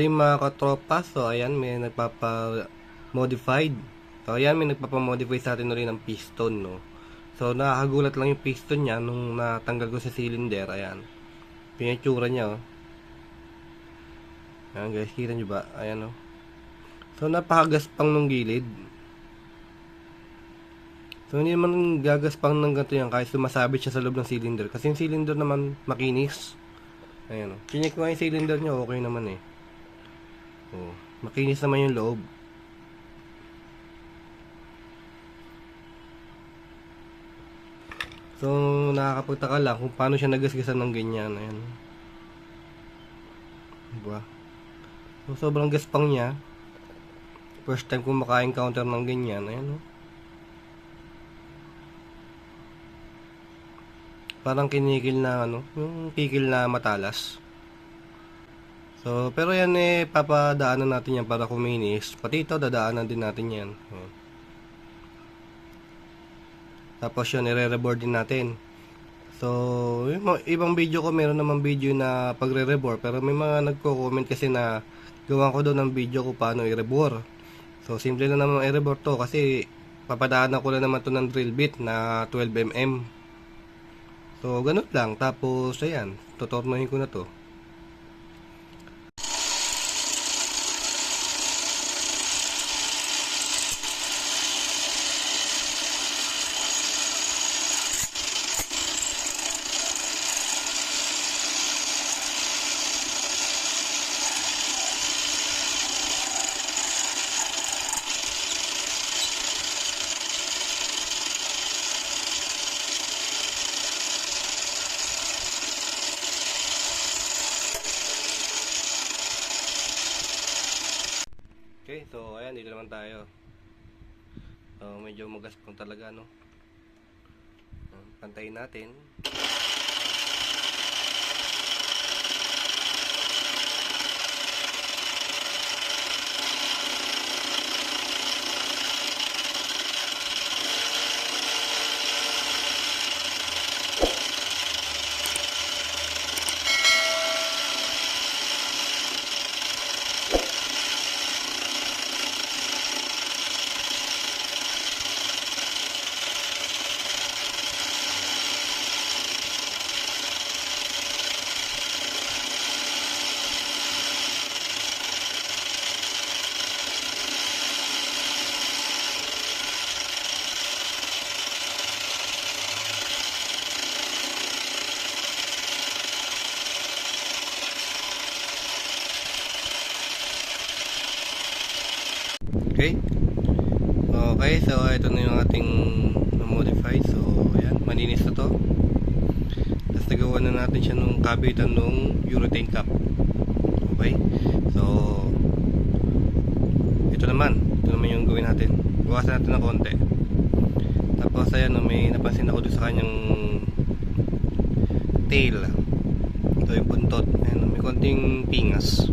Good day mga katropa. So ayan, may nagpapa-modified. So ayan, may nagpapa-modify sa atin ulit ng piston, no. So nakakagulat lang yung piston niya nung natanggal ko sa cylinder. Ayan, pinitsura niya, oh. Ayan guys, kita nyo ba? Ayan, oh. So napakagaspang nung gilid. So hindi naman gagaspang ng ganito yan kahit sumasabit siya sa loob ng cylinder. Kasi yung cylinder naman makinis. Ayan, oh. Chinek ko nga yung cylinder niya, okay naman eh. Oh, makinis naman yung loob. So, nakakapagtaka lang kung paano siya nagasgasan ng ganyan. Ayan. Diba? So, sobrang gaspang niya. First time kong maka-encounter ng ganyan. Ayan, oh. Parang kinikil na, yung kikil na matalas. So, pero yan eh, papadaanan natin yan para kuminis. Pati ito, dadaanan din natin yan. Ayan. Tapos yun, i-re-rebore din natin. So, yung ibang video ko, meron namang video na pagre-rebore. Pero may mga nagko-comment kasi na gawa ko daw ng video ko paano i-rebore. So, simple lang naman i-rebore to kasi papadaanan ko lang naman to ng drill bit na 12mm. So, ganun lang. Tapos, ayan, tutornohin ko na to. Okay, so ayan, dito naman tayo. So, medyo magaspang talaga, no? Pantayin natin. Okay. Okay, so ito na yung ating modify. So, ayan, malinis na to. Tapos nagawa na natin siya nung kabitan nung urethane cap. Okay. So, ito naman yung gawin natin. Bawasan natin ng konti. Tapos ayan, may napansin ako doon sa kanyang tail. Ito yung buntot. Ayan, may konting pingas.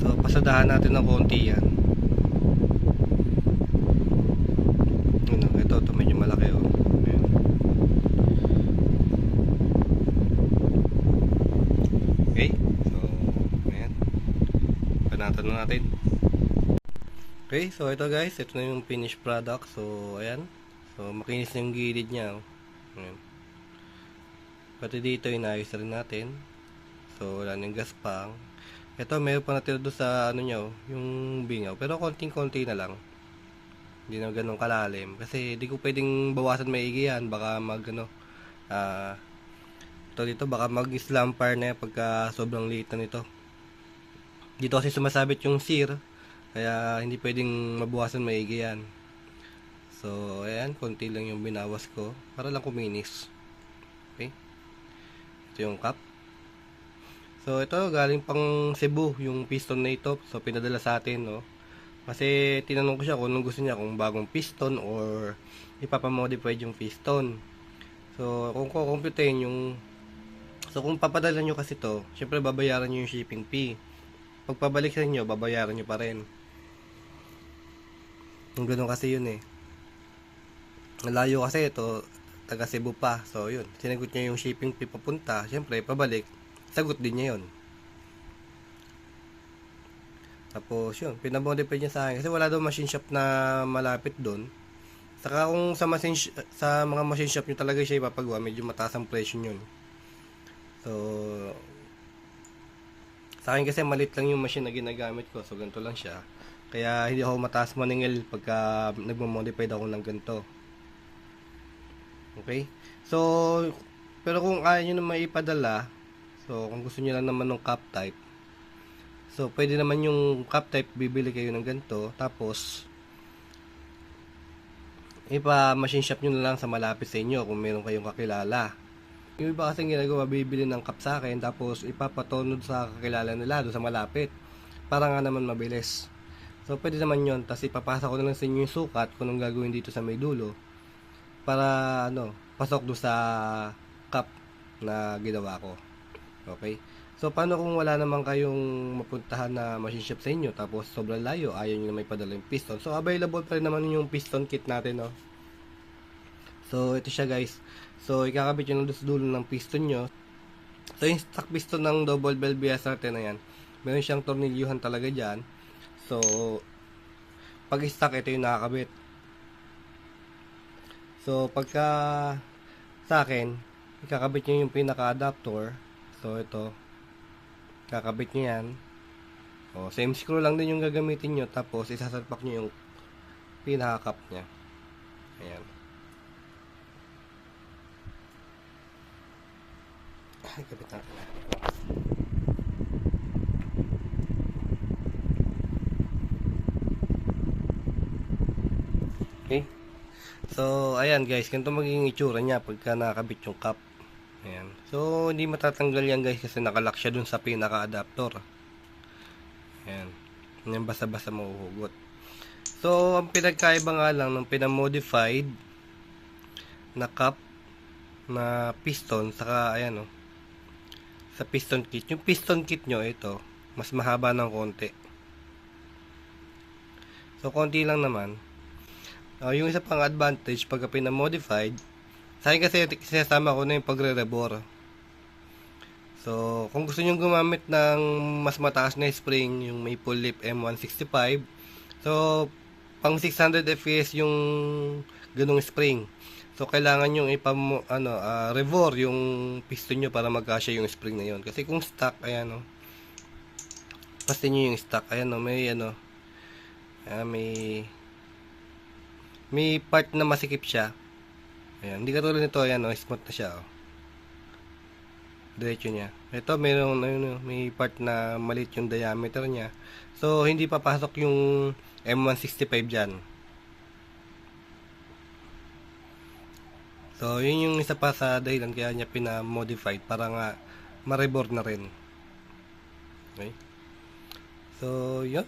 So, pasadahan natin ng konti yan. Ito medyo malaki, oh. Ayan. Okay. So, ayan. Panatan na natin. Okay, so ito guys, ito na yung finished product. So, ayan. So, makinis na yung gilid niya, oh. Ayan. Pati dito, inayos rin natin. So, wala nang gaspang. Ito, mayroon pa natira doon sa ano niya, oh, yung bingaw. Pero konting-konti na lang. Hindi na ganun kalalim. Kasi di ko pwedeng bawasan maigi yan. Baka ito dito, baka mag-slam fire na yan pagka sobrang liit na nito. Dito kasi sumasabit yung sear. Kaya hindi pwedeng mabawasan maigi yan. So, ayan, konti lang yung binawas ko. Para lang kuminis. Okay. Ito yung cap. So ito galing pang Cebu yung piston na ito. So pinadala sa atin, no. Kasi tinanong ko siya kung anong gusto niya, kung bagong piston or ipapamodify yung piston. So kung kukumputin kung papadala nyo kasi to, syempre babayaran nyo yung shipping fee. Pag pabalik sa inyo, babayaran nyo pa rin. Yung ganun kasi yun eh. Malayo kasi ito, taga Cebu pa. So yun, sinagot niya yung shipping fee papunta, syempre pabalik, sagot din niya yun. Tapos yun, pinamodify niya sa akin kasi wala daw machine shop na malapit doon. Saka kung sa mga machine shop nyo talaga siya ipapagawa, medyo mataas ang presyo yun. So, sa akin kasi maliit lang yung machine na ginagamit ko, so ganito lang siya. Kaya hindi ako mataas maningil pagka nagmo-modify ako ng ganito. Okay? So, pero kung ayaw nyo na maipadala, so kung gusto nyo lang naman ng cup type, so pwede naman yung cup type, bibili kayo ng ganito, tapos ipa-machine shop nyo na lang sa malapit sa inyo kung meron kayong kakilala. Yung iba kasing ginagawa, bibili ng cup sa akin, tapos ipapatonod sa kakilala nila doon sa malapit, para nga naman mabilis. So pwede naman yon, tapos ipapasa ko na lang sa inyo yung sukat kung anong gagawin dito sa may dulo, para pasok doon sa cup na ginawa ko. Okay? So paano kung wala naman kayong mapuntahan na machine shop sa inyo, tapos sobrang layo, ayaw nyo na may padala yung piston? So available pa rin naman yung piston kit natin, no? So ito siya, guys. So ikakabit nyo doon sa dulo ng piston nyo. So yung stock piston ng double valve BSRT na yan, meron siyang tornilyuhan talaga dyan. So pag stock, ito yung nakakabit. So pagka sa akin, ikakabit nyo yung pinaka-adapter. So ito, kakabit nyo yan. O, same screw lang din yung gagamitin nyo. Tapos isasalpak nyo yung pinaka-cup nya. Ayan. Ay, kabit natin. Okay. So, ayan guys, ganito magiging itsura niya pagka nakakabit yung cup. Ayan. So, hindi matatanggal yan guys kasi nakalock siya dun sa pinaka-adapter. Ayan. Yan basta-basta mahuhugot. So, ang pinagkaiba nga lang ng pinamodified na cup na piston, saka ayan sa piston kit. Yung piston kit nyo, ito, mas mahaba ng konti. So, konti lang naman. Yung isa pang advantage pagka pinamodified, sa akin kasi sinasama ko na yung pagre-rebore. So, kung gusto nyo gumamit ng mas mataas na spring, yung Maple Leaf M165, so, pang 600 fps yung ganung spring. So, kailangan yung rebore yung piston nyo para magkasya yung spring na yon. Kasi kung stock, ayan pastin nyo yung stock, ayan may part na masikip siya. Ayan, hindi katulad nito, ayan smooth na siya, diretso niya. Ito, may part na maliit yung diameter niya. So, hindi papasok yung M165 dyan. So, yun yung isa pa sa dahilan kaya niya pinamodified para nga ma-rebore na rin. Okay? So, yun.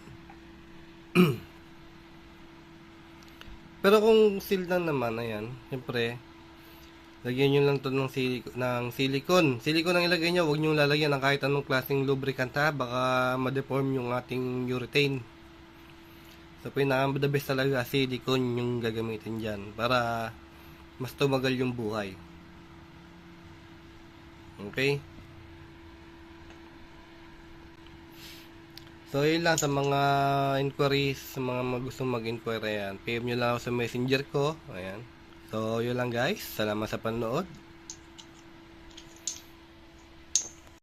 Pero kung seal lang naman, ayan, siyempre, lagyan nyo lang to ng silicone. Silicone ang ilagay nyo, huwag nyo lalagyan ng kahit anong klaseng lubricant ha, baka ma-deform yung ating urethane. So, pinaka-the best talaga, silicone yung gagamitin dyan, para mas tumagal yung buhay. Okay? So, yun lang sa mga inquiries, sa mga gustong mag-inquire, ayan. PM nyo lang ako sa messenger ko, ayan. So, yun lang guys. Salamat sa panonood.